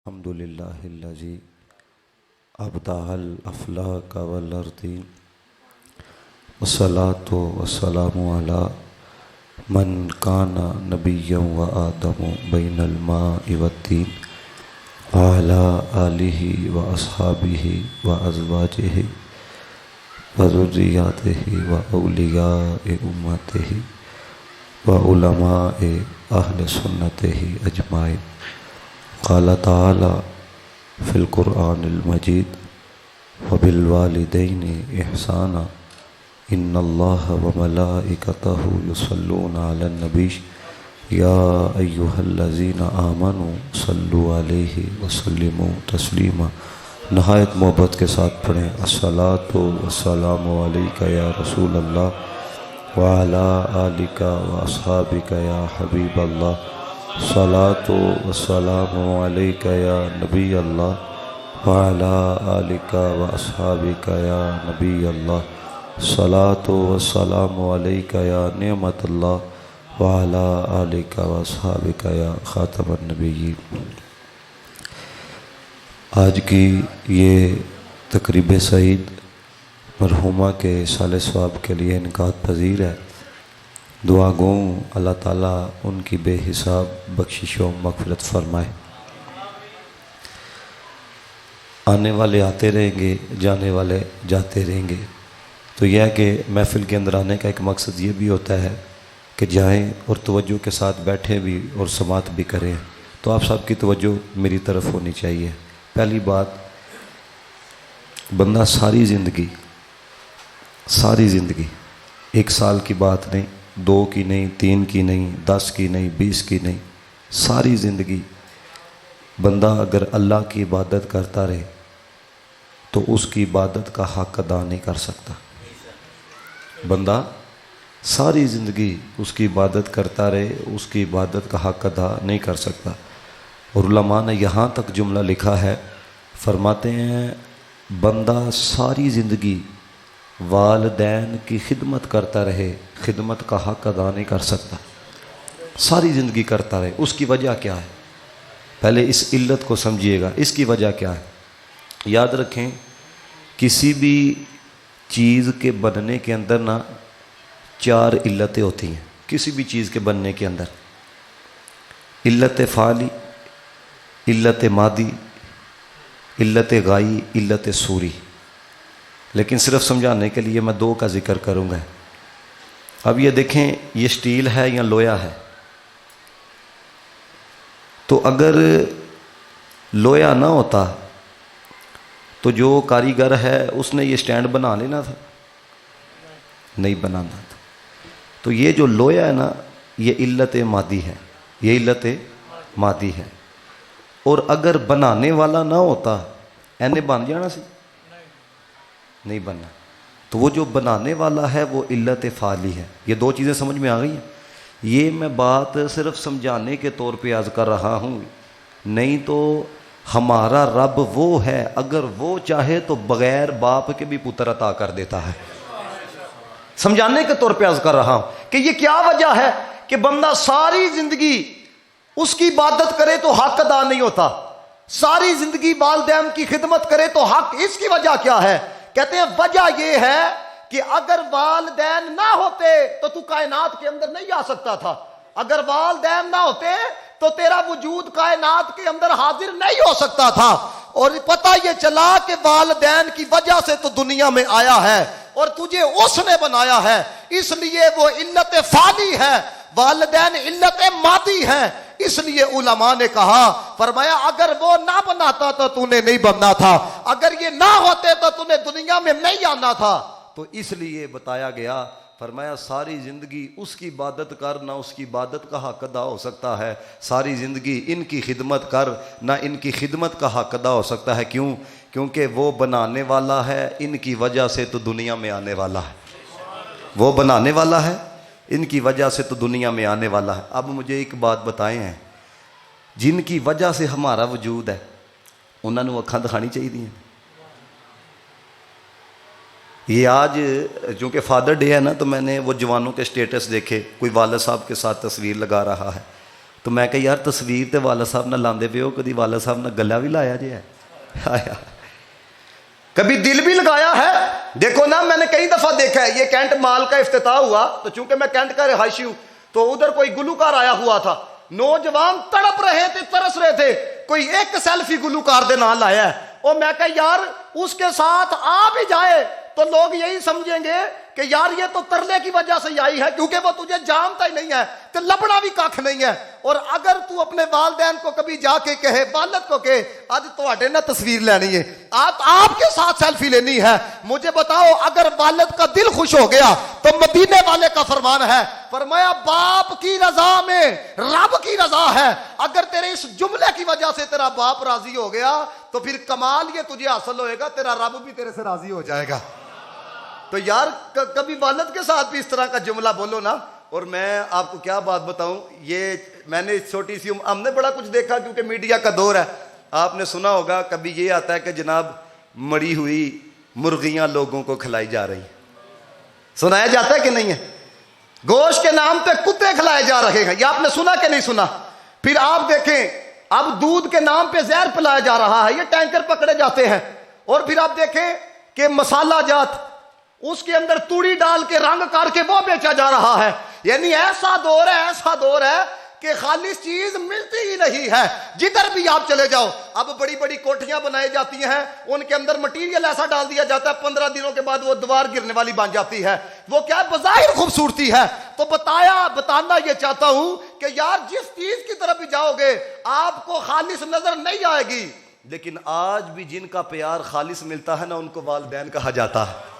الحمد لله الذي أبدع الأفلاك والأرضين والصلاة والسلام على من كان نبيا وآدم بين الماء والدين وعلى آله وأصحابه وأزواجه وذرياته وأولياء أمته وعلماء أهل سنته أجمعين. قال تعالى في القرآن المجيد وبالوالدين إحسانا إن الله وملائكته يصلون على النبي يا أيها الذين آمنوا صلوا عليه وسلموا تسلیما. نہایت محبت کے ساتھ پڑھیں الصلاۃ والسلام علیک یا رسول اللہ وعلی آلک واصحابک یا حبیب اللہ. صلاۃ والسلام علیک یا نبی اللہ وعلی آلک واصحابک یا نبی اللہ. صلاۃ والسلام علیک یا نعمت اللہ وعلی آلک واصحابک یا خاتم النبیین. آج کی یہ تقریب سعید مرحومہ کے سال ثواب کے لیے انعقاد پذیر ہے. دعا گوں اللہ تعالیٰ ان کی بے حساب بخشش و مغفرت فرمائے. آنے والے آتے رہیں گے، جانے والے جاتے رہیں گے. تو یہ ہے کہ محفل کے اندر آنے کا ایک مقصد یہ بھی ہوتا ہے کہ جائیں اور توجہ کے ساتھ بیٹھیں بھی اور سماعت بھی کریں. تو آپ سب کی توجہ میری طرف ہونی چاہیے. پہلی بات، بندہ ساری زندگی ایک سال کی بات نہیں، 2 کی نہیں، 3 کی نہیں، 10 کی نہیں، 20 کی نہیں، ساری زندگی بندہ اگر اللہ کی عبادت کرتا رہے تو اس کی عبادت کا حق ادا نہیں کر سکتا. بندہ ساری زندگی اس کی عبادت کرتا رہے، اس کی عبادت کا حق ادا نہیں کر سکتا. اور علماء نے یہاں تک جملہ لکھا ہے، فرماتے ہیں بندہ ساری زندگی والدین کی خدمت کرتا رہے، خدمت کا حق ادا نہیں کر سکتا. ساری زندگی کرتا رہے. اس کی وجہ کیا ہے؟ پہلے اس علت کو سمجھیے گا. اس کی وجہ کیا ہے؟ یاد رکھیں، کسی بھی چیز کے بننے کے اندر 4 علتیں ہوتی ہیں. کسی بھی چیز کے بننے کے اندر علت فعلی، علت مادی، علت غائی، علت صوری. لیکن صرف سمجھانے کے لیے میں 2 کا ذکر کروں گا. اب یہ دیکھیں، یہ سٹیل ہے یا لویا ہے. تو اگر لویا نہ ہوتا تو جو کاریگر ہے اس نے یہ سٹینڈ بنا لینا تھا؟ نہیں بنانا تھا. تو یہ جو لویا ہے یہ علت مادی ہے، یہ علت مادی ہے. اور اگر بنانے والا نہ ہوتا اینے بن جانا سی؟ نہیں بننا. تو وہ جو بنانے والا ہے وہ علت فعلی ہے. یہ 2 چیزیں سمجھ میں آ گئی ہیں. یہ میں بات صرف سمجھانے کے طور پہ عرض کر رہا ہوں، نہیں تو ہمارا رب وہ ہے اگر وہ چاہے تو بغیر باپ کے بھی پتر عطا کر دیتا ہے. سمجھانے کے طور پہ عرض کر رہا ہوں کہ یہ کیا وجہ ہے کہ بندہ ساری زندگی اس کی عبادت کرے تو حق ادا نہیں ہوتا، ساری زندگی والدین کی خدمت کرے تو حق. اس کی وجہ کیا ہے؟ کہتے ہیں وجہ یہ ہے کہ اگر والدین نہ ہوتے تو کائنات کے اندر نہیں آ سکتا تھا. اگر والدین نہ ہوتے تو تیرا وجود کائنات کے اندر حاضر نہیں ہو سکتا تھا. اور پتہ یہ چلا کہ والدین کی وجہ سے تو دنیا میں آیا ہے اور تجھے اس نے بنایا ہے، اس لیے وہ علت فانی ہے، والدین علت مادی ہے. اس لیے علماء نے کہا، فرمایا اگر وہ نہ بناتا تو تو نے نہیں بننا تھا، اگر یہ نہ ہوتے تو تو نے دنیا میں نہیں آنا تھا. تو اس لیے بتایا گیا، فرمایا ساری زندگی اس کی عبادت کر، نہ اس کی عبادت کا حق ادا ہو سکتا ہے. ساری زندگی ان کی خدمت کر، نہ ان کی خدمت کا حق ادا ہو سکتا ہے. کیوں؟ کیونکہ وہ بنانے والا ہے، ان کی وجہ سے تو دنیا میں آنے والا ہے. وہ بنانے والا ہے، ان کی وجہ سے تو دنیا میں آنے والا ہے. اب مجھے ایک بات بتائیں ہیں، جن کی وجہ سے ہمارا وجود ہے انہوں نے اکھاں دکھانی چاہیے. یہ آج چونکہ فادر ڈے ہے تو میں نے وہ جوانوں کے سٹیٹس دیکھے، کوئی والد صاحب کے ساتھ تصویر لگا رہا ہے، تو میں کہ یار تصویر تے والد صاحب نہ لاندے پے ہو, کدی والد صاحب نہ گلا بھی لایا جی ہے, کبھی دل بھی لگایا ہے. دیکھو نا میں نے کئی دفعہ دیکھا ہے, یہ کینٹ مال کا افتتاح ہوا تو چونکہ میں کینٹ کا رہائشی ہوں تو ادھر کوئی گلوکار آیا ہوا تھا, نوجوان تڑپ رہے تھے, ترس رہے تھے, کوئی ایک سیلفی گلوکار دے نال لایا ہے. اور میں کہ یار اس کے ساتھ آ بھی جائے تو لوگ یہی سمجھیں گے کہ یار یہ تو ترلے کی وجہ سے آئی ہے, کیونکہ وہ تجھے جانتا ہی نہیں ہے, تو لبنا بھی کھ نہیں ہے. اور اگر تو اپنے والدین کو کبھی جا کے کہے, والد کو کہے آج تواڈے نہ تصویر لینی ہے, آپ کے ساتھ سیلفی لینی ہے, مجھے بتاؤ اگر والد کا دل خوش ہو گیا تو مدینے والے کا فرمان ہے, فرمایا باپ کی رضا میں رب کی رضا ہے. اگر تیرے اس جملے کی وجہ سے تیرا باپ راضی ہو گیا تو پھر کمال یہ تجھے حاصل ہوئے گا, تیرا رب بھی تیرے سے راضی ہو جائے گا. تو یار کبھی والد کے ساتھ بھی اس طرح کا جملہ بولو نا. اور میں آپ کو کیا بات بتاؤں, یہ میں نے چھوٹی سی ہم نے بڑا کچھ دیکھا کیونکہ میڈیا کا دور ہے. آپ نے سنا ہوگا کبھی یہ آتا ہے کہ جناب مری ہوئی مرغیاں لوگوں کو کھلائی جا رہی, سنایا جاتا ہے کہ نہیں ہے, گوشت کے نام پہ کتے کھلائے جا رہے ہیں, یہ آپ نے سنا کہ نہیں سنا. پھر آپ دیکھیں اب دودھ کے نام پہ زہر پلایا جا رہا ہے, یہ ٹینکر پکڑے جاتے ہیں. اور پھر آپ دیکھیں کہ مسالہ جات اس کے اندر توڑی ڈال کے رنگ کر کے وہ بیچا جا رہا ہے. یعنی ایسا دور ہے کہ خالص چیز ملتی ہی نہیں ہے, جدھر بھی آپ چلے جاؤ. اب بڑی بڑی کوٹھیاں بنائی جاتی ہیں, ان کے اندر مٹیریل ایسا ڈال دیا جاتا ہے 15 دنوں کے بعد وہ دیوار گرنے والی بن جاتی ہے. وہ کیا ہے, بظاہر خوبصورتی ہے. تو بتانا یہ چاہتا ہوں کہ یار جس چیز کی طرف بھی جاؤ گے آپ کو خالص نظر نہیں آئے گی, لیکن آج بھی جن کا پیار خالص ملتا ہے نا ان کو والدین کہا جاتا ہے.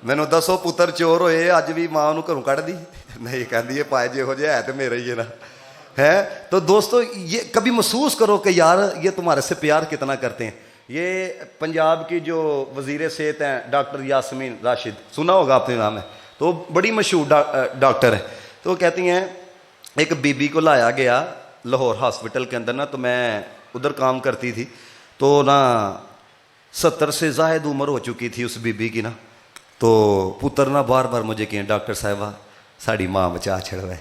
مینوں دسو پتر چور ہوئے اج بھی ماں نوں گھروں کڈ دی نہیں, کہندی ہے پائے جہو جہا ہے تو میرا ہی ہے نا ہے. تو دوستو یہ کبھی محسوس کرو کہ یار یہ تمہارے سے پیار کتنا کرتے ہیں. یہ پنجاب کی جو وزیر صحت ہیں ڈاکٹر یاسمین راشد, سنا ہوگا آپ نے نام ہے, تو بڑی مشہور ڈاکٹر ہے. تو وہ کہتی ہیں ایک بی بی کو لایا گیا لاہور ہاسپٹل کے اندر نا, تو میں ادھر کام کرتی تھی, تو نا 70 سے زائد عمر ہو چکی تھی اس بی بی کی نا. تو پتر نا بار بار مجھے کہیں ڈاکٹر صاحبہ ساڑی ماں بچا چھڑو ہے,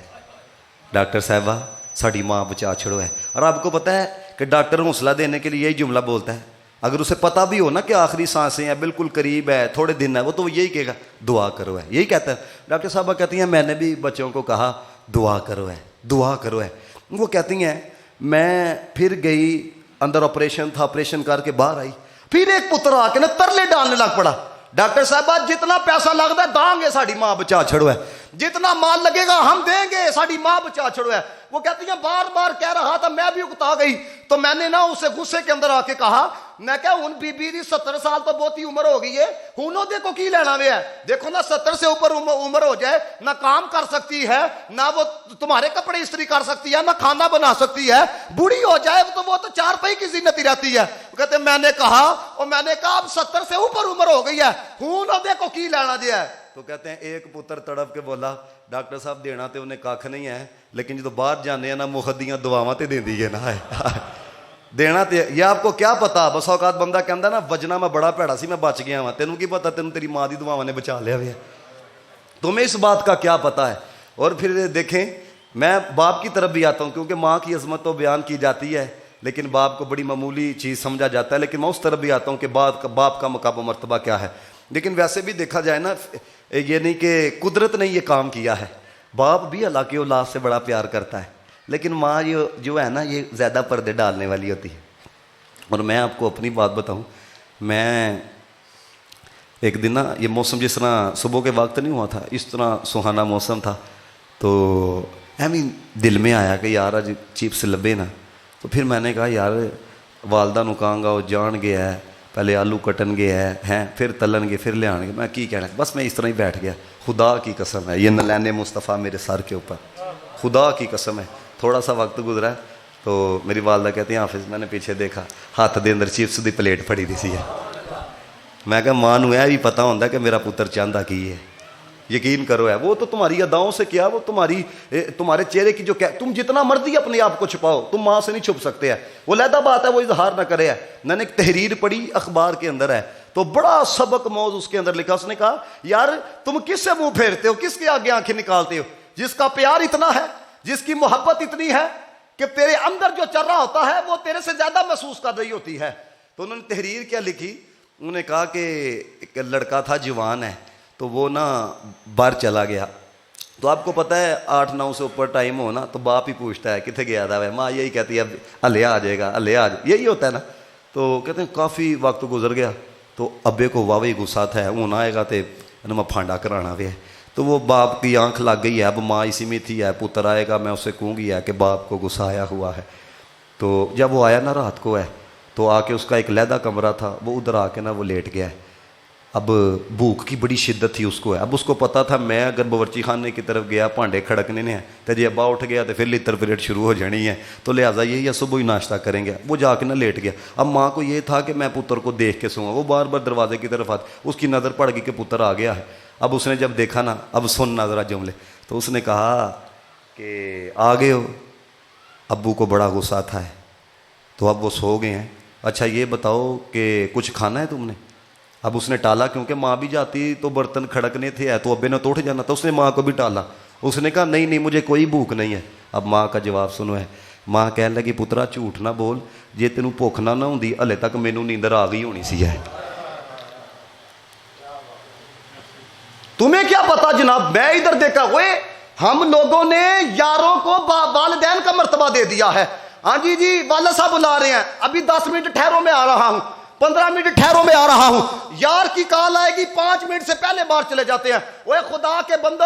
ڈاکٹر صاحبہ ساڑی ماں بچا چھڑو ہے. اور آپ کو پتہ ہے کہ ڈاکٹر حوصلہ دینے کے لیے یہی جملہ بولتا ہے, اگر اسے پتہ بھی ہو نا کہ آخری سانسیں ہیں, بالکل قریب ہے, تھوڑے دن ہے, وہ تو یہی کہے گا دعا کرو ہے, یہی کہتا ہے. ڈاکٹر صاحبہ کہتی ہیں میں نے بھی بچوں کو کہا دعا کرو ہے, دعا کرو ہے. وہ کہتی ہیں میں پھر گئی اندر آپریشن تھا, آپریشن کر کے باہر آئی, پھر ایک پتر آ کے نا ترلے ڈالنے لگ پڑا, ڈاکٹر صاحبہ جتنا پیسہ لگتا ہے داں گے ساڑی ماں بچا چھڑو ہے, جتنا مال لگے گا ہم دیں گے, ساڑی ماں بچا چھڑو ہے. وہ کہتی ہیں بار بار کہہ رہا تھا, میں بھی اکتا گئی. تو میں نے نا اسے غصے کے اندر آ کے کہا, میں کہا ہن بی بی دی 70 سال تو بہت ہی عمر ہو گئی ہے, ہنوں دیکھو کی لینا وے ہے, دیکھو نا 70 سے اوپر عمر ہو جائے نہ کام کر سکتی ہے, نہ وہ تمہارے کپڑے استری کر سکتی ہے, نہ کھانا بنا سکتی ہے, بوڑھی ہو جائے تو وہ تو چار پائی کی زینت ہی رہتی ہے. کہتے میں نے کہا اب 70 سے اوپر عمر ہو گئی ہے, ہنوں دیکھو کی لینا جی ہے. تو کہتے ہیں ایک پتر تڑپ کے بولا ڈاکٹر صاحب دینا تے انہیں کھ نہیں ہے, لیکن جدو باہر جانے ہیں نا مخدیاں دعاواں تے دیندی ہے نا دینا تے. یہ آپ کو کیا پتا, بس اوقات بندہ کہندا نا وجنا میں بڑا بھڑا سی میں بچ گیا ہاں, تینوں کی پتا, تینوں تیری ماں دی دعاواں نے بچا لیا ہویا, تمہیں اس بات کا کیا پتا ہے. اور پھر دیکھیں میں باپ کی طرف بھی آتا ہوں کیونکہ ماں کی عظمت تو بیان کی جاتی ہے لیکن باپ کو بڑی معمولی چیز سمجھا جاتا ہے, لیکن میں اس طرف بھی آتا ہوں کہ باپ کا مقام و مرتبہ کیا ہے. لیکن ویسے بھی دیکھا جائے نا, یہ نہیں کہ قدرت نے یہ کام کیا ہے, باپ بھی اللہ کی اولاد سے بڑا پیار کرتا ہے, لیکن ماں جو ہے نا یہ زیادہ پردے ڈالنے والی ہوتی ہے. اور میں آپ کو اپنی بات بتاؤں, میں ایک دن نا یہ موسم جس طرح صبح کے وقت نہیں ہوا تھا, اس طرح سہانا موسم تھا, تو ایویں دل میں آیا کہ یار آج چپس لبے نا. تو پھر میں نے کہا یار والدہ نو کہاں گا, وہ جان گیا ہے, پہلے آلو کٹن گیا ہے, پھر تلن گے, پھر لے آن گے, میں کی کہنا. بس میں اس طرح ہی بیٹھ گیا. خدا کی قسم ہے یہ نلین مصطفیٰ میرے سر کے اوپر, خدا کی قسم ہے. تھوڑا سا وقت گزرا ہے تو میری والدہ کہتی ہیں حافظ, میں نے پیچھے دیکھا ہاتھ دے اندر چپس دی پلیٹ پڑی دی سی ہے. میں کہا ماں نو یہ بھی پتہ ہوتا کہ میرا پتر چاہتا کی ہے, یقین کرو ہے, وہ تو تمہاری اداؤں سے کیا, وہ تمہارے چہرے کی جو تم جتنا مرضی اپنے آپ کو چھپاؤ, تم ماں سے نہیں چھپ سکتے ہیں. وہ علیحدہ بات ہے وہ اظہار نہ کرے ہے. میں نے ایک تحریر پڑھی اخبار کے اندر ہے, تو بڑا سبق موز اس کے اندر لکھا. اس نے کہا یار تم کس سے منہ پھیرتے ہو, کس کے آگے آنکھیں نکالتے ہو, جس کا پیار اتنا ہے, جس کی محبت اتنی ہے کہ تیرے اندر جو چل رہا ہوتا ہے وہ تیرے سے زیادہ محسوس کر رہی ہوتی ہے. تو انہوں نے تحریر کیا لکھی, انہوں نے کہا کہ ایک لڑکا تھا جوان ہے, تو وہ نا باہر چلا گیا. تو آپ کو پتہ ہے 8-9 سے اوپر ٹائم ہو نا تو باپ ہی پوچھتا ہے کتنے گیا تھا, ماں یہی کہتی ہے اب ہلے آ جائے گا, ہلے آ جائے, یہی ہوتا ہے نا. تو کہتے ہیں کافی وقت گزر گیا تو ابے کو واوی غصہ تھا, ہوں آئے گا تو میں پھانڈا کرانا بھی ہے. تو وہ باپ کی آنکھ لگ گئی ہے, اب ماں اسی میں تھی ہے, پتر آئے گا میں اسے کہوں گی ہے کہ باپ کو غصہ آیا ہوا ہے. تو جب وہ آیا نا رات کو ہے تو آ کے اس کا ایک علیحدہ کمرہ تھا, وہ ادھر آ کے نا وہ لیٹ گیا ہے. اب بھوک کی بڑی شدت تھی اس کو ہے. اب اس کو پتا تھا میں اگر باورچی خانے کی طرف گیا پانڈے کھڑکنے نے ہیں تو جی ابا اٹھ گیا تو پھر لتر پریٹ شروع ہو جانی ہے, تو لہٰذا یہ صبح ہی ناشتہ کریں گے. وہ جا کے نا لیٹ گیا. اب ماں کو یہ تھا کہ میں پتر کو دیکھ کے سوؤں, وہ بار بار دروازے کی طرف آتی, اس کی نظر پڑ گئی کہ پتر آ گیا ہے. اب اس نے جب دیکھا نا, اب سننا ذرا جملے, تو اس نے کہا کہ آ گئے ہو, ابو کو بڑا غصہ تھا ہے. تو اب وہ سو گئے ہیں, اچھا یہ بتاؤ کہ کچھ کھانا ہے تم نے. اب اس نے ٹالا, کیونکہ ماں بھی جاتی تو برتن کھڑکنے تھے تو ابے نے تو اٹھ جانا تھا, اس نے ماں کو بھی ٹالا. اس نے کہا نہیں مجھے کوئی بھوک نہیں ہے. اب ماں کا جواب سنو ہے, ماں کہنے لگی پترا جھوٹ نہ بول, جے تینوں بھوک نہ ہوندی ہلے تک مینوں نیندر آ گئی ہونی سی ہے. تمہیں کیا پتا جناب, میں ادھر دیکھا ہوئے ہم لوگوں نے یاروں کو والدین کا مرتبہ دے دیا ہے. ہاں جی والد صاحب بلا رہے ہیں, ابھی 10 منٹ ٹھہرو میں آ رہا ہوں, 15 منٹ ٹھہرو میں آ رہا ہوں. یار کی کال آئے گی 5 منٹ سے پہلے باہر چلے جاتے ہیں. وہ خدا کے بندو,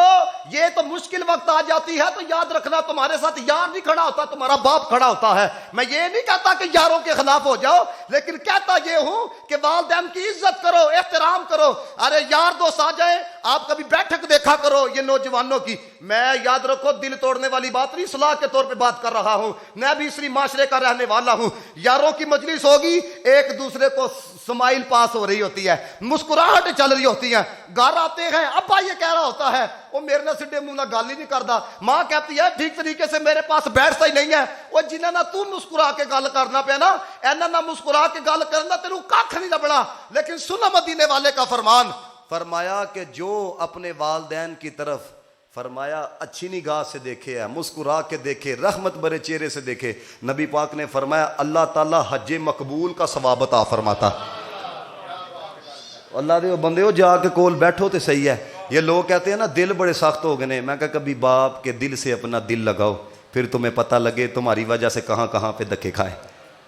یہ تو مشکل وقت آ جاتی ہے تو یاد رکھنا تمہارے ساتھ یار نہیں کھڑا ہوتا, تمہارا باپ کھڑا ہوتا ہے. میں یہ نہیں کہتا کہ یاروں کے خلاف ہو جاؤ, لیکن کہتا یہ ہوں کہ والدین کی عزت کرو, احترام کرو. ارے یار دوست آ جائیں, آپ کبھی بیٹھک دیکھا کرو یہ نوجوانوں کی. میں یاد رکھو دل توڑنے والی بات نہیں, صلاح کے طور پہ بات کر رہا ہوں. میں بھی اسی معاشرے کا رہنے والا ہوں. یاروں کی مجلس ہوگی, ایک دوسرے کو سمائل پاس ہو رہی ہوتی ہے, مسکراہٹ چل رہی ہوتی ہے. گھر آتے ہیں ابا یہ کہہ رہا ہوتا ہے, وہ میرے نہ سڈے منہ نہ گال ہی نہیں کرتا. ماں کہتی ہے ٹھیک طریقے سے میرے پاس بیٹھتا ہی نہیں ہے. وہ جنہیں نہ تو مسکرا کے گل کرنا پیا نا, اینا نہ مسکرا کے گل کرنا تینوں کھ نہیں لبنا. لیکن سنو مدینے والے کا فرمان, فرمایا کہ جو اپنے والدین کی طرف فرمایا اچھی نگاہ سے دیکھے ہے, مسکرا کے دیکھے, رحمت برے چہرے سے دیکھے, نبی پاک نے فرمایا اللہ تعالیٰ حج مقبول کا ثواب عطا فرماتا. اللہ دے بندے ہو جا کے کول بیٹھو تو صحیح ہے. یہ لوگ کہتے ہیں نا دل بڑے سخت ہو گئے. میں کہا کبھی باپ کے دل سے اپنا دل لگاؤ, پھر تمہیں پتہ لگے تمہاری وجہ سے کہاں کہاں پہ دھکے کھائے.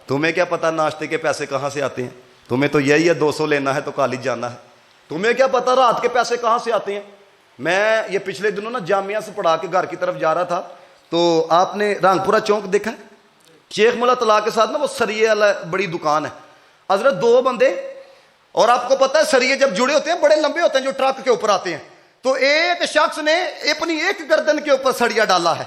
تمہیں کیا پتہ ناشتے کے پیسے کہاں سے آتے ہیں, تمہیں تو یہی ہے 200 لینا ہے تو کالج جانا ہے. تمہیں کیا پتہ رات کے پیسے کہاں سے آتے ہیں. میں یہ پچھلے دنوں نا جامعہ سے پڑھا کے گھر کی طرف جا رہا تھا, تو آپ نے رانگپورہ چونک دیکھا ہے, شیخ مولا طلا کے ساتھ نا وہ سریے والا بڑی دکان ہے. حضرت 2 بندے, اور آپ کو پتہ ہے سریے جب جڑے ہوتے ہیں بڑے لمبے ہوتے ہیں جو ٹرک کے اوپر آتے ہیں. تو ایک شخص نے اپنی ایک گردن کے اوپر سڑیا ڈالا ہے,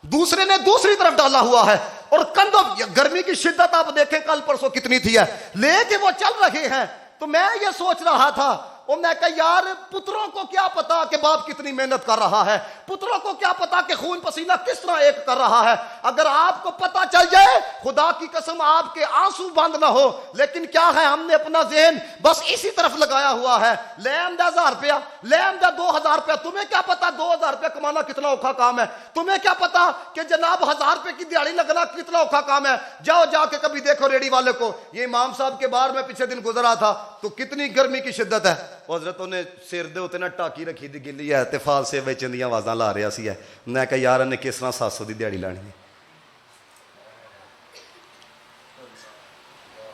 دوسرے نے دوسری طرف ڈالا ہوا ہے, اور کندھوں گرمی کی شدت آپ دیکھیں کل پرسوں کتنی تھی ہے, لے کے وہ چل رہے ہیں. تو میں یہ سوچ رہا تھا, اور میں کہا یار پتروں کو کیا پتا کہ باپ کتنی محنت کر رہا ہے, پتروں کو کیا پتا کہ خون پسینہ کس طرح ایک کر رہا ہے. اگر آپ کو پتا چل جائے خدا کی قسم آپ کے آنسو بند نہ ہو. لیکن کیا ہے, ہم نے اپنا ذہن بس اسی طرف لگایا ہوا ہے. لے آمدہ 1000 روپیہ, لے آمدہ 2000 روپیہ. تمہیں کیا پتا 2000 روپیہ کمانا کتنا اوکھا کام ہے. تمہیں کیا پتا کہ جناب 1000 روپے کی دیہڑی لگنا کتنا اوکھا کام ہے. جاؤ جا کے کبھی دیکھو ریڑی والے کو. یہ امام صاحب کے باہر میں پچھلے دن گزرا تھا تو کتنی گرمی کی شدت ہے. حضرتوں نے سر دے ہوتے نا ٹاکی رکھی دی گلی ہے تے فال سے وچن دی آوازاں لا رہا سی ہے. میں کہا یار نے کس طرح 700 دی دیہڑی لانی ہے.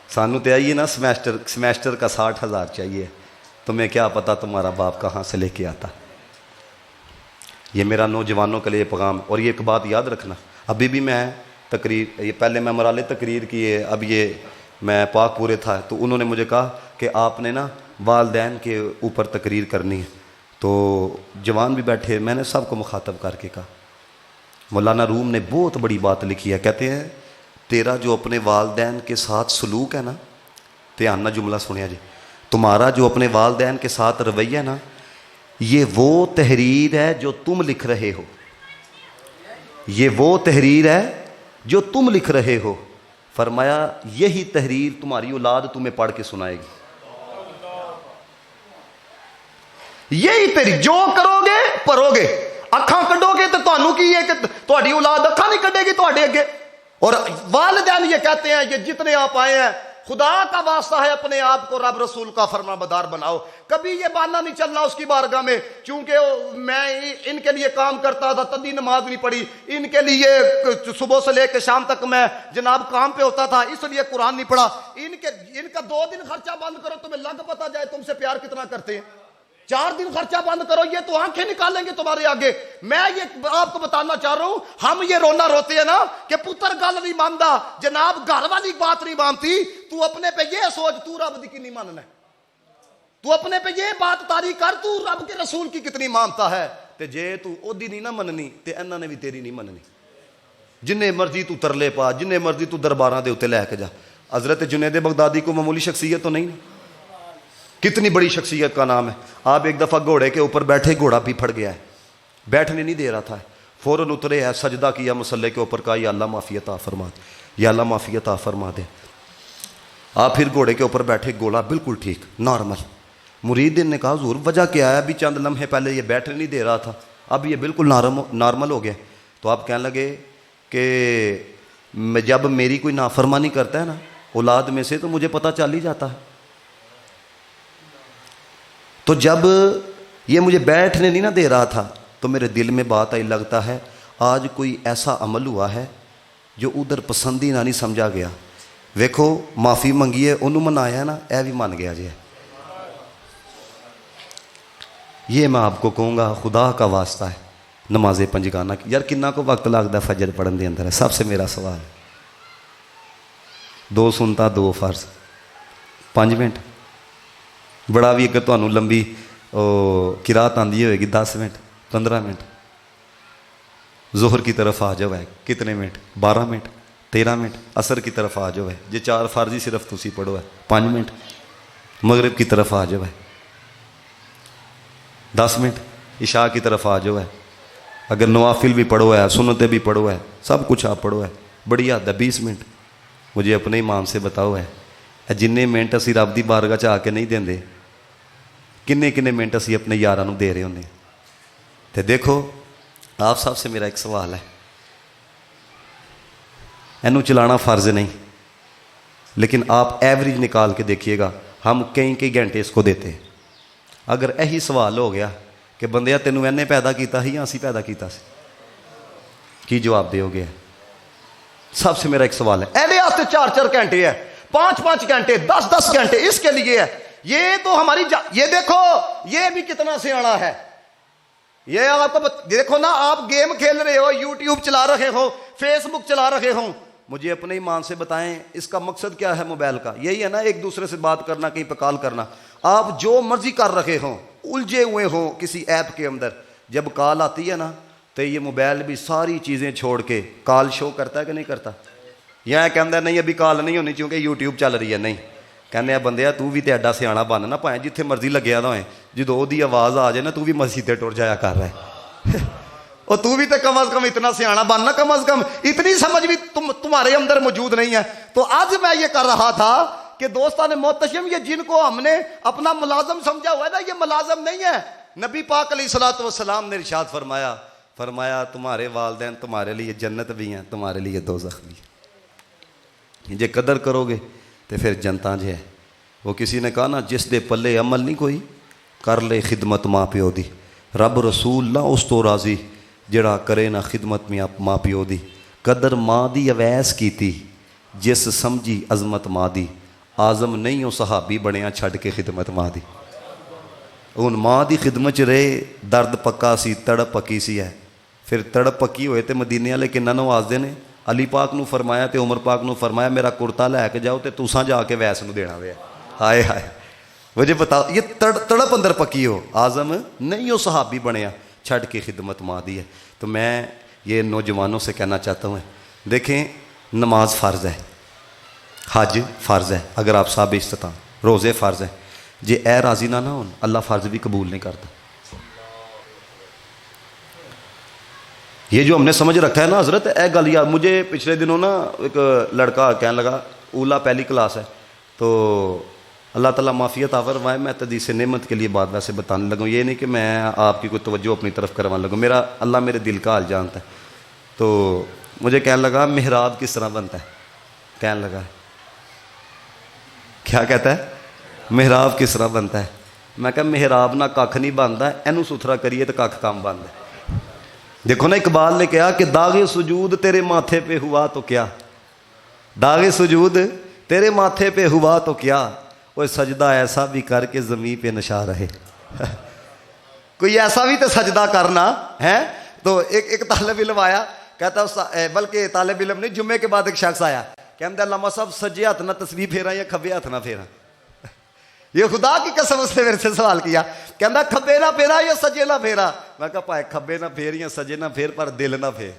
سانو تے آئیے نا سمیسٹر کا 60,000 چاہیے. تمہیں کیا پتا تمہارا باپ کہاں سے لے کے آتا. یہ میرا نوجوانوں کے لیے پیغام. اور یہ ایک بات یاد رکھنا, ابھی بھی میں تقریر, یہ پہلے میں مرالے تقریر کیے, اب یہ میں پاک پورے تھا تو انہوں نے مجھے کہا کہ آپ نے نا والدین کے اوپر تقریر کرنی ہے. تو جوان بھی بیٹھے, میں نے سب کو مخاطب کر کے کہا, مولانا روم نے بہت بڑی بات لکھی ہے. کہتے ہیں تیرا جو اپنے والدین کے ساتھ سلوک ہے نا, دھیان نہ جملہ سنیا جی, تمہارا جو اپنے والدین کے ساتھ رویہ ہے نا, یہ وہ تحریر ہے جو تم لکھ رہے ہو. یہ وہ تحریر ہے جو تم لکھ رہے ہو. فرمایا یہی تحریر تمہاری اولاد تمہیں پڑھ کے سنائے گی. یہی تیری جو کرو گے پڑھو گے. اکھاں کڈو گے تو تانوں کی ہے کہ تہاڈی اولاد اکھاں نہیں کڈے گی تہاڈے اگے. اور والدین یہ کہتے ہیں یہ جتنے آپ آئے ہیں خدا کا واسطہ ہے اپنے آپ کو رب رسول کا فرما بردار بناؤ. کبھی یہ بہانہ نہیں چلنا اس کی بارگاہ میں چونکہ میں ان کے لیے کام کرتا تھا تدی نماز نہیں پڑھی, ان کے لیے صبح سے لے کے شام تک میں جناب کام پہ ہوتا تھا اس لیے قرآن نہیں پڑھا. ان کا 2 دن خرچہ بند کرو تمہیں لگ پتا جائے تم سے پیار کتنا کرتے ہیں. 4 دن خرچہ بند کرو یہ تو آنکھیں نکالیں گے تمہارے آگے. میں یہ آپ کو بتانا چاہ رہا ہوں, ہم یہ رونا روتے ہیں نا کہ پتر گل نہیں مانتا, جناب گھر والی بات نہیں مانتی. تو اپنے پہ یہ سوچ تو رب دی کتنی ماننا ہے, تو اپنے پہ یہ بات تاری کر تو رب کے رسول کی کتنی مانتا ہے. تے جے تو اودی نہیں نہ مننی تے انہاں نے بھی تیری نہیں مننی. جننے مرضی تو ترلے پا, جننے مرضی تو درباراں دے اوتے لے کے جا. حضرت جنید بغدادی کو معمولی شخصیت تو نہیں, کتنی بڑی شخصیت کا نام ہے. آپ ایک دفعہ گھوڑے کے اوپر بیٹھے, گھوڑا بھی پھٹ گیا ہے, بیٹھنے نہیں دے رہا تھا, فوراً اترے ہے, سجدہ کیا مسلح کے اوپر, کہا یا اللہ معافی عطا فرما دے, یا اللہ معافی عطا فرما دے. آپ پھر گھوڑے کے اوپر بیٹھے, گھوڑا بالکل ٹھیک نارمل. مرید نے کہا حضور وجہ کیا ہے, ابھی چند لمحے پہلے یہ بیٹھنے نہیں دے رہا تھا, اب یہ بالکل نارمل ہو گیا. تو آپ کہنے لگے کہ جب میری کوئی نافرمانی کرتا ہے نا اولاد میں سے تو مجھے پتہ چل ہی جاتا ہے. تو جب یہ مجھے بیٹھنے نہیں نہ دے رہا تھا تو میرے دل میں بات آئی, لگتا ہے آج کوئی ایسا عمل ہوا ہے جو ادھر پسندی نہ نہیں سمجھا گیا. ویکھو معافی منگی ہے, انہوں منایا نا, اے بھی مان گیا جی. یہ میں آپ کو کہوں گا خدا کا واسطہ ہے نماز پنجگانہ کی. یار کنہ کو وقت لگتا ہے فجر پڑھن دے اندر ہے, سب سے میرا سوال ہے. 2 سنتا 2 فرض 5 منٹ, بڑا بھی اگر تمہیں لمبی قرات آندی ہوئے گی 10 منٹ 15 منٹ. ظہر کی طرف آ جاؤ ہے کتنے منٹ, 12 منٹ 13 منٹ. عصر کی طرف آ جاؤ ہے, جی 4 فرض ہی صرف تسی پڑھو ہے 5 منٹ. مغرب کی طرف آ جاؤ ہے 10 منٹ. عشاء کی طرف آ جاؤ ہے, اگر نوافل بھی پڑھو ہے, سنتیں بھی پڑھو ہے, سب کچھ آپ پڑھو ہے, بڑی حد ہے 20 منٹ. مجھے اپنے ایمان سے بتاؤ ہے جننے منٹ اسی رب دی بارگاہ چ آ کے نہیں دیندے, کنے منٹ اسی اپنے یاراں نوں دے رہے ہوندے. تے دیکھو آپ سب سے میرا ایک سوال ہے, اینو چلانا فرض نہیں لیکن آپ ایوریج نکال کے دیکھیے گا ہم کئی گھنٹے اس کو دیتے ہیں. اگر یہی سوال ہو گیا کہ بندیا تینوں اینے پیدا کیتا ہی یا اسی پیدا کیتا سی, کی جواب دیو گے؟ سب سے میرا ایک سوال ہے. اینے واسطے 4 گھنٹے ہے, 5 گھنٹے, 10 گھنٹے اس کے لیے ہے. یہ تو ہماری یہ دیکھو یہ بھی کتنا سیاڑا ہے. یہ آپ کو دیکھو نا, آپ گیم کھیل رہے ہو, یوٹیوب چلا رہے ہو, فیس بک چلا رہے ہو, مجھے اپنے ایمان سے بتائیں اس کا مقصد کیا ہے موبائل کا؟ یہی ہے نا ایک دوسرے سے بات کرنا, کہیں پہ کال کرنا. آپ جو مرضی کر رہے ہوں, الجھے ہوئے ہوں کسی ایپ کے اندر, جب کال آتی ہے نا تو یہ موبائل بھی ساری چیزیں چھوڑ کے کال شو کرتا ہے کہ نہیں کرتا؟ یہ کہتا ہے نہیں ابھی کال نہیں ہونی کیونکہ یوٹیوب چل رہی ہے. نہیں کہنے بندیا تو بھی تے ایڈا سیاح بن نہ پائے, جتھے مرضی لگیا نہ ہوئے, جدو وہ آواز آ جائے نا تو بھی مسجد ٹر جایا کر رہا ہے. اور تو بھی تے کم از کم اتنا سیاح بننا, کم از کم اتنی سمجھ بھی تمہارے اندر موجود نہیں ہے. تو آج میں یہ کر رہا تھا کہ دوستان محتشم, یہ جن کو ہم نے اپنا ملازم سمجھا ہوا ہے نا, یہ ملازم نہیں ہے. نبی پاک علیہ الصلوۃ والسلام نے ارشاد فرمایا تمہارے والدین تمہارے لیے جنت بھی ہیں, تمہارے لیے دوزخ بھی ہے. جے قدر کرو گے تو پھر جنتاں جے ہے. وہ کسی نے کہا نا جس دے پلے عمل نہیں کوئی کر لے خدمت ماں پیو دی, رب رسول نہ اس تو راضی جڑا کرے نہ خدمت میں ماں پیو دی. قدر ماں دی اویس کیتی جس سمجھی عظمت ماں دی, آزم نہیں ہو صحابی بنیا چھڈ کے خدمت ماں دی. ہن ماں دی خدمت چ رہے, درد پکا سی, تڑپ پکی سی ہے. پھر تڑپ پکی ہوئے تے مدینے والے کنہ نوازدے نے, علی پاک نو فرمایا تے عمر پاک نو فرمایا میرا کرتا لے کے جاؤ تے تساں جا کے ویس نو دینا وے. ہائے ہائے, مجھے بتاؤ یہ تڑپ اندر پکی ہو, آزم نہیں ہو صحابی بنیا چھڈ کے خدمت ماں دی ہے. تو میں یہ نوجوانوں سے کہنا چاہتا ہوں, دیکھیں نماز فرض ہے, حج فرض ہے اگر آپ صاحب استطاع, روزے فرض ہیں. جے اے راضی نہ ہون اللہ فرض بھی قبول نہیں کرتا. یہ جو ہم نے سمجھ رکھا ہے نا حضرت, اے گل یار مجھے پچھلے دنوں نا ایک لڑکا کہنے لگا, اولا پہلی کلاس ہے, تو اللہ تعالیٰ معافی عطا فرمائے. میں تحدیث نعمت کے لیے بات ویسے بتانے لگوں, یہ نہیں کہ میں آپ کی کوئی توجہ اپنی طرف کروانے لگوں. میرا اللہ میرے دل کا حال جانتا ہے. تو مجھے کہنے لگا محراب کس طرح بنتا ہے, کہنے لگا کیا کہتا ہے محراب کس طرح بنتا ہے. میں کہا محراب نہ کھ نہیں بنتا, اینو ستھرا کریے تو کھ کام بنتا ہے. دیکھو نا اقبال نے کہا کہ داغ سجود تیرے ماتھے پہ ہوا تو کیا, داغ سجود تیرے ماتھے پہ ہوا تو کیا, کوئی سجدہ ایسا بھی کر کے زمین پہ نشا رہے. کوئی ایسا بھی تو سجدہ کرنا ہے. تو ایک طالب علم آیا, کہتا بلکہ طالب علم نہیں, جمعے کے بعد ایک شخص آیا, کہتا علامہ صاحب سجے ہاتھ نہ تسبیح پھیرا یا کھبے ہاتھ نہ پھیرا. یہ خدا کی قسم اس نے میرے سے سوال کیا, کہتا کھبے نہ پھیرا یا سجے نہ پھیرا. میں کہا پائے کھبے نہ پھیر یا سجے نہ پھیر, پر دل نہ پھیر.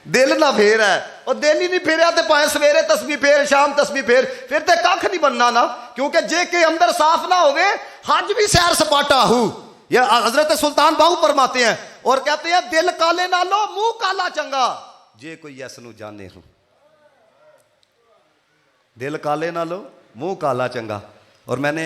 دل نہ پھیر ہے, اور دل ہی نہیں پھیریا تے پائے سویرے تسبیح پھیر شام تسبیح پھیر, پھر تے کھ نہیں بننا نا. کیونکہ جے کے اندر صاف نہ ہوئے حج بھی سیر سپاٹا ہو. یہ حضرت سلطان باہو فرماتے ہیں اور کہتے ہیں دل کالے نہ لو منہ کالا چنگا, جے کوئی یس نو جانے ہوں. دل کالے نہ لو منہ کالا چنگا. اور میں نے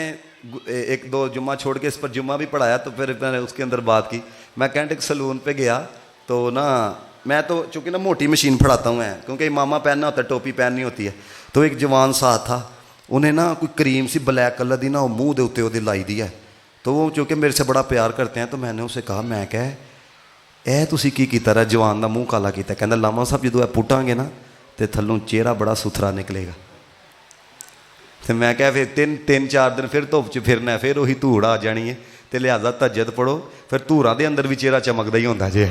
ایک دو جمعہ چھوڑ کے اس پر جمعہ بھی پڑھایا, تو پھر میں نے اس کے اندر بات کی. میں کینٹ ایک سلون پہ گیا, تو نا میں تو چونکہ نا موٹی مشین پڑھاتا ہوں میں, کیونکہ امامہ پہننا ہوتا ہے, ٹوپی پہننی ہوتی ہے. تو ایک جوان ساتھ تھا, انہیں نا کوئی کریم سی بلیک کلر دی نا وہ منہ دے اتنے وہ لائی دی ہے. تو وہ چونکہ میرے سے بڑا پیار کرتے ہیں, تو میں نے اسے کہا, میں کہ اے تسی کی کیتا رہا جوان دا منہ کالا کیتا. کہندا علامہ صاحب جدوں اے پٹاں گے نا تے تھلوں چہرہ بڑا ستھرا نکلے گا. تو میں کہا پھر تین چار دن پھر دھوپ چ پھرنا ہے, پھر وہی دھوڑ آ جانی ہے. تو لہٰذا تہجد پڑھو, پھر دھوڑاں دے اندر بھی چہرہ چمکدا ہی ہوندا جے.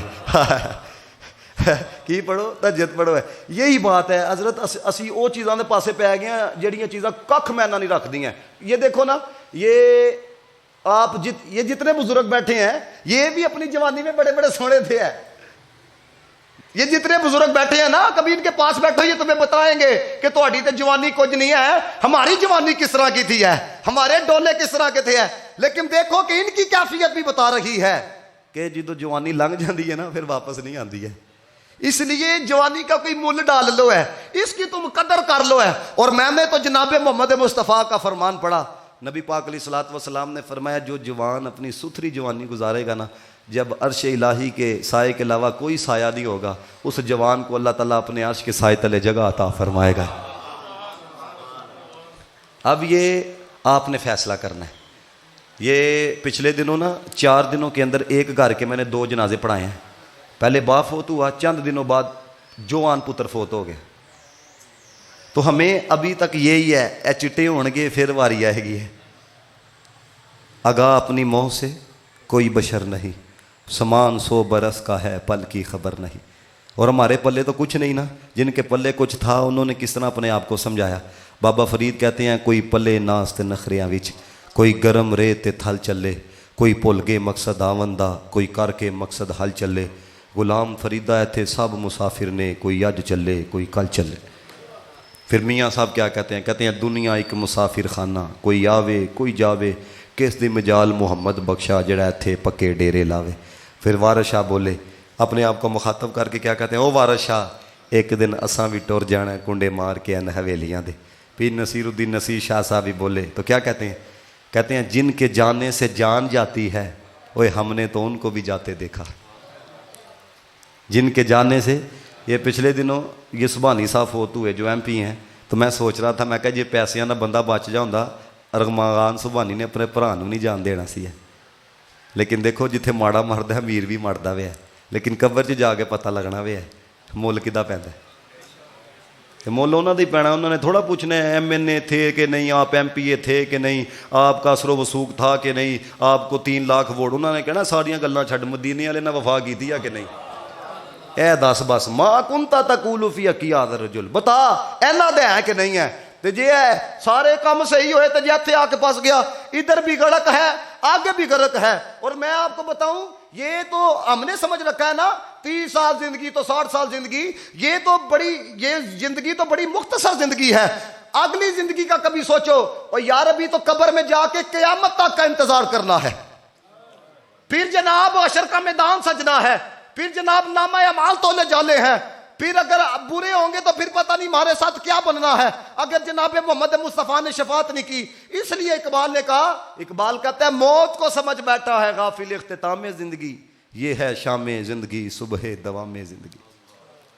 کی پڑھو تہجد پڑھو ہے. یہی بات ہے حضرت, اسی او چیزاں دے پاسے پی گئے ہیں جہڑیاں چیزاں کھ مینا نہیں رکھدی ہیں. یہ دیکھو نا, یہ آپ یہ جتنے بزرگ بیٹھے ہیں یہ بھی اپنی جوانی میں بڑے بڑے سونے تھے. یہ جتنے بزرگ بیٹھے ہیں نا, کبھی ان کے پاس بیٹھو, یہ تمہیں بتائیں گے کہ تہاڈی تے جوانی کچھ نہیں ہے, ہماری جوانی کس طرح کی تھی ہے, ہمارے ڈولے کس طرح کے تھے. لیکن دیکھو کہ ان کی کیفیت بھی بتا رہی ہے کہ جدو جوانی لنگ جاندی ہے نا پھر واپس نہیں آندی ہے. اس لیے جوانی کا کوئی مول ڈال لو ہے, اس کی تم قدر کر لو ہے. اور میں نے تو جناب محمد مصطفیٰ کا فرمان پڑھا, نبی پاک علیہ الصلوۃ والسلام نے فرمایا جو جوان اپنی ستھری جوانی گزارے گا نا, جب عرش الہی کے سائے کے علاوہ کوئی سایہ نہیں ہوگا, اس جوان کو اللہ تعالیٰ اپنے عرش کے سائے تلے جگہ عطا فرمائے گا. اب یہ آپ نے فیصلہ کرنا ہے. یہ پچھلے دنوں نا 4 دنوں کے اندر ایک گھر کے میں نے 2 جنازے پڑھائے ہیں. پہلے باپ فوت ہوا, چند دنوں بعد جوان پتر فوت ہو گئے. تو ہمیں ابھی تک یہی ہے, اے چٹے ہون گے پھر واری آئے گی. آگاہ اپنی موہ سے کوئی بشر نہیں, سامان 100 برس کا ہے پل کی خبر نہیں. اور ہمارے پلے تو کچھ نہیں نا, جن کے پلے کچھ تھا انہوں نے کس طرح اپنے آپ کو سمجھایا. بابا فرید کہتے ہیں کوئی پلے ناس تے نخریاں وچ, کوئی گرم رے تے تھل چلے, کوئی بھول گے مقصد آوندا, کوئی کر کے مقصد حل چلے. غلام فریدہ ایتھے سب مسافر نے, کوئی اج چلے کوئی کل چلے. پھر میاں صاحب کیا کہتے ہیں دنیا ایک مسافر خانہ, کوئی آوے کوئی جاوے, کس دی مجال محمد بخشا جڑا ایتھے پکے ڈیرے لاوے. پھر وارث شاہ بولے اپنے آپ کو مخاطب کر کے, کیا کہتے ہیں, او وارث شاہ ایک دن اساں بھی ٹر جانا کنڈے مار کے ان حویلیاں دے. پھر نصیر الدین نصیر شاہ صاحب بھی بولے, تو کیا کہتے ہیں جن کے جانے سے جان جاتی ہے, اوے ہم نے تو ان کو بھی جاتے دیکھا. جن کے جانے سے, یہ پچھلے دنوں یہ سبحانی صاحب فوت ہوئے جو MP ہیں, تو میں سوچ رہا تھا, میں کہا جی پیسیاں نہ بندہ بچ جاؤں, ارغمان سبحانی نے اپنے بھرا نوں نہیں جان دینا سی ہے. لیکن دیکھو جتھے ماڑا مرد ہے امیر بھی مردا وے ہے, لیکن قبر 'ਚ جا کے پتہ لگنا وے ہے مل کدا پیندا. مل انہوں نے پینا, انہوں نے تھوڑا پوچھنا ہے MNA تھے کہ نہیں, آپ MPA تھے کہ نہیں, آپ کا اثر و وثوق تھا کہ نہیں, آپ کو 3 لاکھ ووٹ. انہوں نے کہنا ساریاں گلاں چھڈ, مدینے والے نے وفا کیتی ہے کہ نہیں. اے دس بس ما کنتا تقول فی حقی هذا الرجل, بتا اینا دے ہے کہ نہیں ہے. تے جے ہے سارے کام صحیح ہوئے, تے جے اتھے آ کے پھس گیا, ادھر بھی غلط ہے آگے بھی غلط ہے. اور میں آپ کو بتاؤں, یہ تو ہم نے سمجھ رکھا ہے نا 30 سال زندگی تو 60 سال زندگی, یہ زندگی تو بڑی مختصر زندگی ہے. اگلی زندگی کا کبھی سوچو, اور یار ابھی تو قبر میں جا کے قیامت تک کا انتظار کرنا ہے. پھر جناب حشر کا میدان سجنا ہے, پھر جناب نامہ اعمال تولے جالے ہیں, پھر اگر برے ہوں گے تو پھر پتہ نہیں نہیں ہمارے ساتھ کیا بننا ہے اگر جناب محمد مصطفیٰ نے شفاعت نہیں کی. اس لیے اقبال نے کہا, اقبال کہتا ہے موت کو سمجھ بیٹھا ہے غافل اختتام زندگی, یہ ہے شام زندگی صبح دوام زندگی.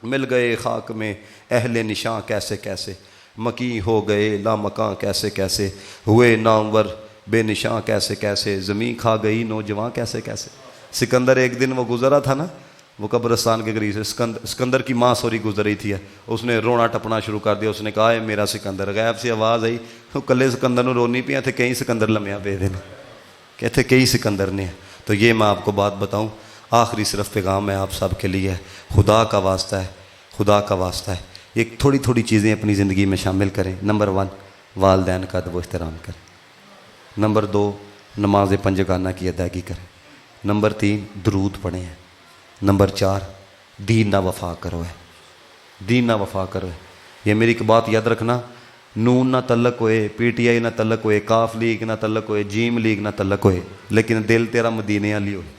مل گئے خاک میں اہل نشاں کیسے کیسے, مکی ہو گئے لامکاں کیسے کیسے, ہوئے نامور بے نشاں کیسے کیسے, زمین کھا گئی نوجوان کیسے کیسے. سکندر ایک دن وہ گزرا تھا نا, وہ قبرستان کے قریب سے سکندر کی ماں سوری گزر رہی تھی, اس نے رونا ٹپنا شروع کر دیا. اس نے کہا اے میرا سکندر. غائب سی آواز آئی, کلے سکندر نو رونی پیا تھے, کئی سکندر لمیا پے دے کہتے کئی سکندر نے. تو یہ میں آپ کو بات بتاؤں, آخری صرف پیغام ہے آپ سب کے لیے, خدا کا واسطہ ہے, خدا کا واسطہ ہے, ایک تھوڑی تھوڑی چیزیں اپنی زندگی میں شامل کریں. نمبر 1 والدین کا ادب و احترام کریں. نمبر 2 نماز پنجگانہ کی ادائیگی کریں. نمبر 3 درود پڑھیں ہیں. نمبر 4 دین نہ وفا کرو ہے, دین نہ وفا کرو ہے. یہ میری ایک بات یاد رکھنا, نون نہ تعلق ہوئے, پی ٹی آئی نہ تعلق ہوئے, کاف لیگ نہ تعلق ہوئے, جیم لیگ نہ تعلق ہوئے, لیکن دل تیرا مدینے والی ہوئے.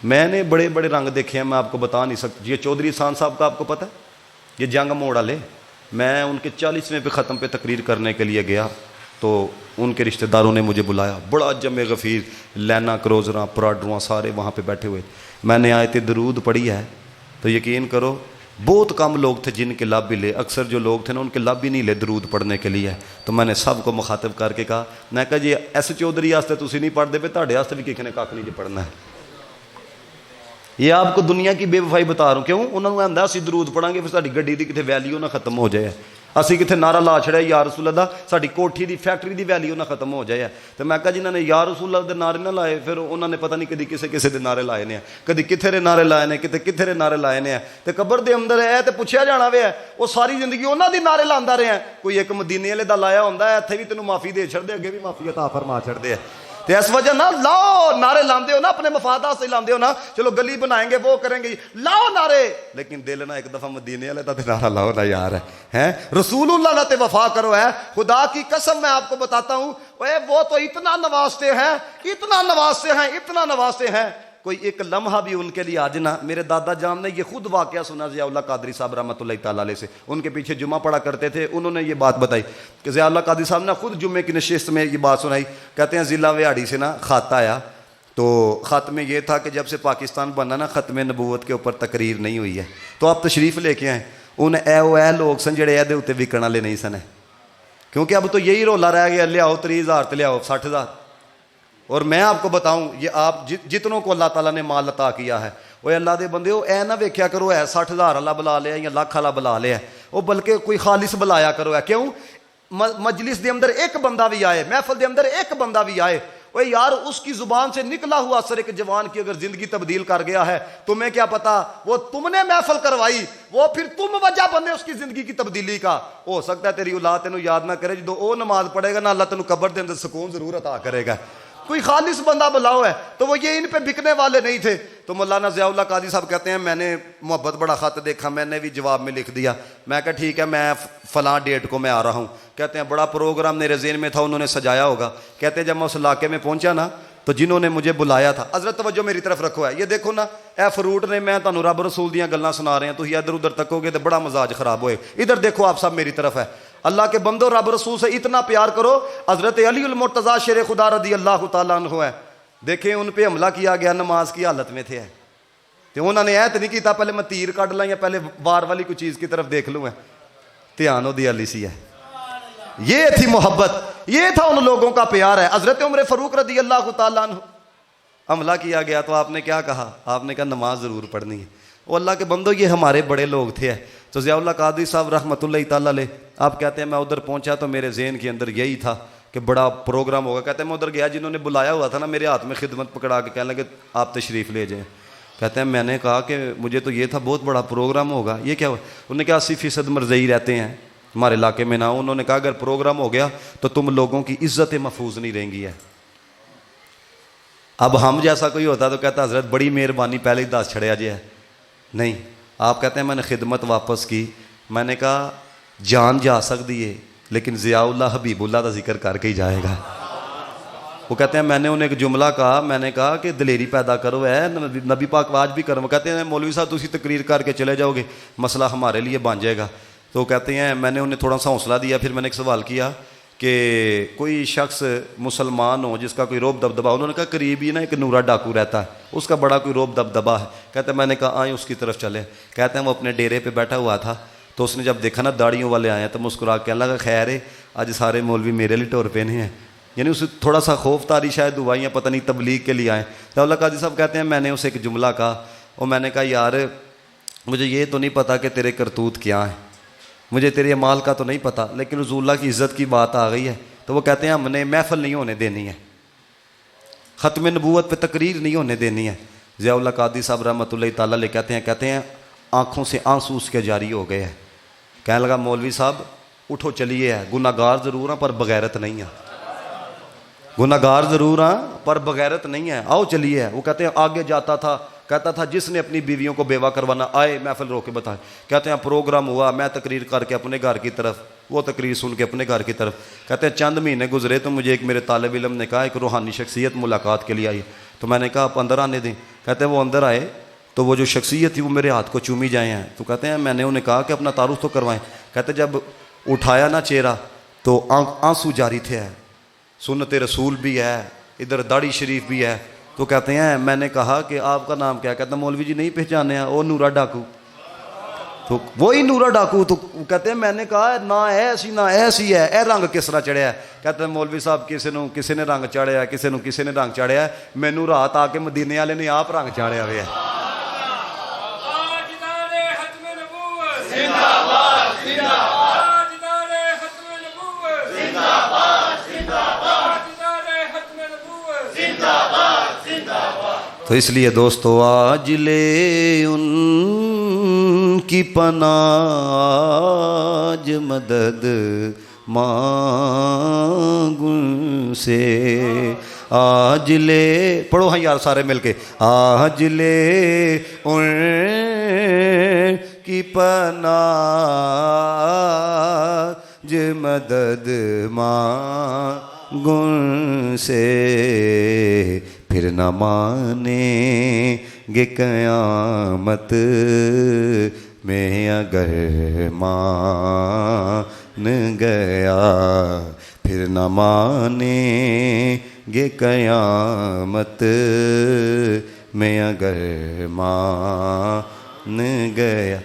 میں نے بڑے بڑے رنگ دیکھے ہیں, میں آپ کو بتا نہیں سکتا. یہ چودھری احسان صاحب کا آپ کو پتہ ہے, یہ جنگ موڑ والے, میں ان کے 40ویں پہ ختم پہ تقریر کرنے کے لیے گیا تو ان کے رشتہ داروں نے مجھے بلایا, بڑا جمع غفیر, لینا کروزراں پراڈراں سارے وہاں پہ بیٹھے ہوئے. میں نے آیت درود پڑھی ہے تو یقین کرو بہت کم لوگ تھے جن کے لب بھی لے, اکثر جو لوگ تھے نا ان کے لب بھی نہیں لے درود پڑھنے کے لیے. تو میں نے سب کو مخاطب کر کے کہا, میں کہا جی ایس چودھری واسطے تسی نہیں پڑھتے پے, تہاڈے واسطے بھی کسی نے کھ نہیں جی پڑھنا ہے. یہ آپ کو دنیا کی بے وفائی بتا رہا ہوں, کیوں انہوں نے آندا اسی درود پڑھاں گے پھر ساری گڈی دی کتے ویلیو نہ ختم ہو جائے, اسی کتنے نعرہ لا چھڑیا یا رسول اللہ, ساری کوٹھی دی فیکٹری دی ویلیو نہ ختم ہو جائے. تو میں کہا جنہوں نے یا رسول اللہ دے نعرے نہ لائے پھر انہوں نے پتہ نہیں کدی کسے کسے دے نعرے لائے نے, کدی کتھے دے نعرے لائے نے, کتھے دے نعرے لائے نے. تے قبر دے اندر ہے تے پوچھیا جانا وے, وہ ساری زندگی انہاں دی نعرے لاندا رہے ہیں. کوئی ایک مدینے والے دا لایا ہوندا ہے, ایتھے بھی تینوں معافی دے چھڑ دے, اگے بھی معافی عطا فرما چھڑ دے. تو اس وجہ نہ لاؤ نعرے لاندے ہو نا, اپنے مفادات سے لاندے ہو نا, چلو گلی بنائیں گے وہ کریں گے, لاؤ نعرے, لیکن دل نہ ایک دفعہ مدینے والے دا نعرہ لاؤ نا یار, ہے رسول اللہ نہ تے وفا کرو. ہے خدا کی قسم میں آپ کو بتاتا ہوں, وہ تو اتنا نوازتے ہیں, اتنا نوازتے ہیں, اتنا نوازتے ہیں, کوئی ایک لمحہ بھی ان کے لیے آج نہ. میرے دادا جان نے یہ خود واقعہ سنا ضیاء اللہ قادری صاحب رحمۃ اللہ تعالیٰ علیہ سے, ان کے پیچھے جمعہ پڑھا کرتے تھے, انہوں نے یہ بات بتائی کہ ضیاء اللہ قادری صاحب نے خود جمعے کی نشست میں یہ بات سنائی. کہتے ہیں ضلع وہاڑی سے نا خط آیا, تو خط میں یہ تھا کہ جب سے پاکستان بنا نا ختم نبوت کے اوپر تقریر نہیں ہوئی ہے, تو آپ تشریف لے کے آئیں. اے لوگ سن جڑے اے دے اوتے وکن والے نہیں سن, کیونکہ اب تو یہی رولا رہ گیا, لیاؤ 30,000 تے لیاؤ 60,000. اور میں آپ کو بتاؤں, یہ آپ جتنوں کو اللہ تعالیٰ نے مال عطا کیا ہے, وہ اللہ دے بندے ہو اے نہ ویکھیا کرو ہے 60,000 اللہ بلا لیا یا لاکھ اللہ بلا لیا, وہ بلکہ کوئی خالص بلایا کرو ہے. کیوں مجلس دے اندر ایک بندہ بھی آئے, محفل دے اندر ایک بندہ بھی آئے, وہ یار اس کی زبان سے نکلا ہوا اثر ایک جوان کی اگر زندگی تبدیل کر گیا ہے, تمہیں کیا پتا, وہ تم نے محفل کروائی, وہ پھر تم وجہ بنے اس کی زندگی کی تبدیلی کا. ہو سکتا ہے تیری اولاد تینوں یاد نہ کرے, جدو وہ نماز پڑھے گا نا اللہ تینوں قبر دے اندر سکون ضرور عطا کرے گا. کوئی خالص بندہ بلاؤ ہے, تو وہ یہ ان پہ بکنے والے نہیں تھے. تو مولانا ضیاء اللہ قادری صاحب کہتے ہیں میں نے محبت بڑا خط دیکھا, میں نے بھی جواب میں لکھ دیا, میں کہا ٹھیک ہے میں فلاں ڈیٹ کو میں آ رہا ہوں. کہتے ہیں بڑا پروگرام میرے ذہن میں تھا, انہوں نے سجایا ہوگا. کہتے ہیں جب میں اس علاقے میں پہنچا نا تو جنہوں نے مجھے بلایا تھا, حضرت توجہ میری طرف رکھو ہے, یہ دیکھو نا اے فروٹ نے, میں تانوں رب رسول دیاں گلاں سنا رہے ہیں, تو ادھر ادھر تکو گے تو بڑا مزاج خراب ہوئے. ادھر دیکھو آپ سب میری طرف ہے, اللہ کے بندو رب رسول سے اتنا پیار کرو. حضرت علی المرتضیٰ شیر خدا رضی اللہ تعالیٰ عنہ ہے, دیکھیں ان پہ حملہ کیا گیا, نماز کی حالت میں تھے, تو انہوں نے ایت نہیں کیتا پہلے میں تیر کٹ لاں یا پہلے وار والی کوئی چیز کی طرف دیکھ لوں, دھیان ہو دی علی سی ہے. یہ تھی محبت, یہ تھا ان لوگوں کا پیار ہے. حضرت عمر فاروق رضی اللہ تعالیٰ عنہ حملہ کیا گیا تو آپ نے کیا کہا, آپ نے کہا نماز ضرور پڑھنی ہے. وہ اللہ کے بندو یہ ہمارے بڑے لوگ تھے. تو ضیاء اللہ قادری صاحب رحمۃ اللہ تعالیٰ علیہ, آپ کہتے ہیں میں ادھر پہنچا تو میرے ذہن کے اندر یہی تھا کہ بڑا پروگرام ہوگا. کہتے ہیں میں ادھر گیا, جنہوں نے بلایا ہوا تھا نا میرے ہاتھ میں خدمت پکڑا کے کہنے لگے آپ تشریف لے جائیں. کہتے ہیں میں نے کہا کہ مجھے تو یہ تھا بہت بڑا پروگرام ہوگا, یہ کیا ہوا؟ انہوں نے کہا 80% مرزئی رہتے ہیں ہمارے علاقے میں نا. انہوں نے کہا اگر پروگرام ہو گیا تو تم لوگوں کی عزت محفوظ نہیں رہیں گی ہے. اب ہم جیسا کوئی ہوتا تو کہتا حضرت بڑی مہربانی پہلے ہی 10 چھڑیا جی ہے. نہیں, آپ کہتے ہیں میں نے خدمت واپس کی. میں نے کہا جان جا سکتی ہے لیکن ضیاء اللہ حبیب اللہ کا ذکر کر کے ہی جائے گا. وہ کہتے ہیں میں نے انہیں ایک جملہ کہا, میں نے کہا کہ دلیری پیدا کرو ہے نبی پاک آج بھی کرو. وہ کہتے ہیں مولوی صاحب تسی تقریر کر کے چلے جاؤ گے مسئلہ ہمارے لیے بن جائے گا. تو کہتے ہیں میں نے انہیں تھوڑا سا حوصلہ دیا. پھر میں نے ایک سوال کیا کہ کوئی شخص مسلمان ہو جس کا کوئی روب دبدبا, انہوں نے کہا قریب ہی نا ایک نورا ڈاکو رہتا ہے, اس کا بڑا کوئی روب دبدبا ہے. کہتے ہیں میں نے کہا آئیں اس کی طرف چلے. کہتے ہیں وہ اپنے ڈیرے پہ بیٹھا ہوا تھا, تو اس نے جب دیکھا نا داڑھیوں والے آئے ہیں تو مسکرا کے کہنے لگا خیر ہے آج سارے مولوی میرے لیے ٹور پہنے ہیں. یعنی اسے تھوڑا سا خوف تاری شاید ہوا یا پتہ نہیں تبلیغ کے لیے آئے. تو اللہ قاضی صاحب کہتے ہیں میں نے اسے ایک جملہ کہا, اور میں نے کہا یار مجھے یہ تو نہیں پتا کہ تیرے کرتوت کیا ہیں, مجھے تیرے اعمال کا تو نہیں پتا, لیکن رسول اللہ کی عزت کی بات آ گئی ہے. تو وہ کہتے ہیں ہم نے محفل نہیں ہونے دینی ہے, ختم نبوت پہ تقریر نہیں ہونے دینی ہے. ضیاء اللہ قادری صاحب رحمۃ اللہ تعالیٰ علیہ کہتے ہیں آنکھوں سے آنسو اس کے جاری ہو گئے ہیں. کہنے لگا مولوی صاحب اٹھو چلیے, ہے گناہ گار ضرور ہیں پر بغیرت نہیں ہے, گناہ گار ضرور ہیں پر بغیرت نہیں ہے, آؤ چلیے. وہ کہتے ہیں آگے جاتا تھا, کہتا تھا جس نے اپنی بیویوں کو بیوہ کروانا آئے محفل رو کے بتائے. کہتے ہیں پروگرام ہوا, میں تقریر کر کے اپنے گھر کی طرف, وہ تقریر سن کے اپنے گھر کی طرف. کہتے ہیں چند مہینے گزرے تو مجھے ایک میرے طالب علم نے کہا ایک روحانی شخصیت ملاقات کے لیے آئی. تو میں نے کہا آپ اندر آنے دیں. کہتے ہیں وہ اندر آئے تو وہ جو شخصیت تھی وہ میرے ہاتھ کو چومی جائے ہیں. تو کہتے ہیں میں نے انہیں کہا کہ اپنا تعارف تو کروائیں. کہتے جب اٹھایا نا چہرہ تو آنسو جاری تھے, سنت رسول بھی ہے, ادھر داڑھی شریف بھی ہے. تو کہتے ہیں میں نے کہا کہ آپ کا نام کیا؟ کہتے ہیں مولوی جی نہیں پہچانے ہیں, وہ نورا ڈاکو. تو وہی نورا ڈاکو. تو کہتے ہیں میں نے کہا نہ ایسی نہ ایسی ہے, اے رنگ کس طرح چڑھیا ہے؟ کہتے ہیں مولوی صاحب کسی نے رنگ چڑھیا, کسی نے رنگ چڑھیا ہے, مینوں رات آ کے مدینے والے نے آپ رنگ چڑھیا ہوا ہے. تو اس لیے دوستو آج لے ان کی پناہ, آج مدد مانگ ان سے, آج لے پڑھو ہاں یار سارے مل کے, آج لے ان کی پناہ آج مدد مانگ ان سے, پھر نہ مانیں گے قیامت میں اگر مان گیا, پھر نہ مانیں گے قیامت میں اگر مان گیا.